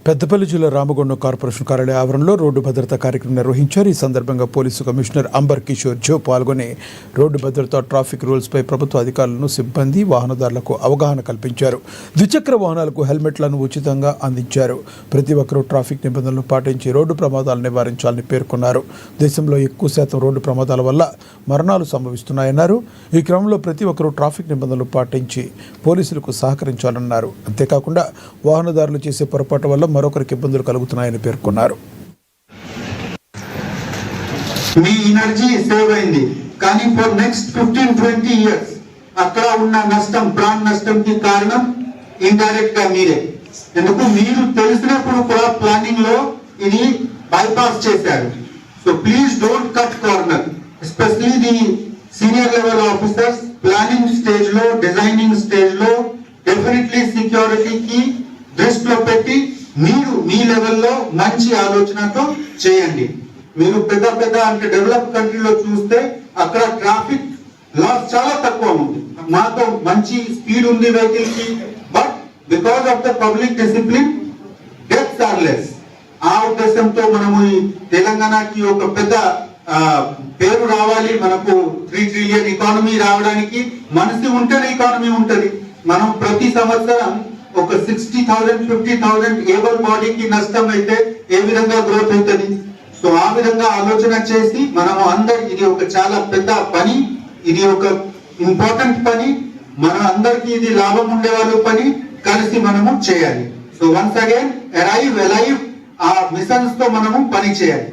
పెద్దపల్లి జిల్లా రామగుండం కార్పొరేషన్ కార్యాలయ ఆవరణలో రోడ్డు భద్రతా కార్యక్రమం నిర్వహించారు. ఈ సందర్భంగా పోలీసు కమిషనర్ అంబర్ కిషోర్ జో పాల్గొని రోడ్డు భద్రత, ట్రాఫిక్ రూల్స్పై ప్రభుత్వ అధికారులను, సిబ్బంది, వాహనదారులకు అవగాహన కల్పించారు. ద్విచక్ర వాహనాలకు హెల్మెట్లను ఉచితంగా అందించారు. ప్రతి ఒక్కరూ ట్రాఫిక్ నిబంధనలు పాటించి రోడ్డు ప్రమాదాలు నివారించాలని పేర్కొన్నారు. దేశంలో ఎక్కువ శాతం రోడ్డు ప్రమాదాల వల్ల మరణాలు సంభవిస్తున్నాయన్నారు. ఈ క్రమంలో ప్రతి ఒక్కరూ ట్రాఫిక్ నిబంధనలు పాటించి పోలీసులకు సహకరించాలన్నారు. అంతేకాకుండా వాహనదారులు చేసే పొరపాటు వల్ల మరొకరికి ఇబ్బందులు కలుగుతున్నాయని పేర్కొన్నారు. మీ ఎనర్జీ సేవ్ అయింది, కానీ ఫర్ నెక్స్ట్ 15-20 ఇయర్స్ అక్కడ ఉన్న నష్టం, ప్రాణ నష్టంకి కారణం ఇండైరెక్ట్ గా మీరే. ఎందుకు మీరు తెలిసినప్పుడు కూడా ప్లానింగ్ లో ఇది బైపాస్ చేశారు. So please don't cut corner, especially the senior level officers. Planning stage లో, డిజైనింగ్ స్టేజ్ లో డెఫినెట్లీ సెక్యూరిటీకి దృష్టిలో పెట్టి మీరు మీ లెవెల్లో మంచి ఆలోచనతో చేయండి. మీరు పెద్ద పెద్ద అంటే డెవలప్ కంట్రీలో చూస్తే అక్కడ ట్రాఫిక్ లాస్ చాలా తక్కువ ఉంది. మాతో మంచి స్పీడ్ ఉంది వెహికల్ కి, but because of the public discipline deaths are less. ఆ ఉద్దేశంతో మనము ఈ తెలంగాణకి ఒక పెద్ద పేరు రావాలి, మనకు 3 ట్రిలియన్ ఎకానమీ రావడానికి మనిషి ఉంటేనే ఎకానమీ ఉంటది. మనం ప్రతి సంవత్సరం ఒక 60,000 50,000 ఏబుల్ బాడీకి నష్టం అయితే ఏ విధంగా గ్రోత్ అవుతుంది. సో ఆ విధంగా ఆలోచన చేసి మనము అందరు, ఇది ఒక చాలా పెద్ద పని, ఇది ఒక ఇంపార్టెంట్ పని, మన అందరికి ఇది లాభం ఉండే వాళ్ళ పని, కలిసి మనము చేయాలి. సో వన్స్ అగైన్ అరైవ్ ఆ మిషన్స్ తో మనము పని చేయాలి.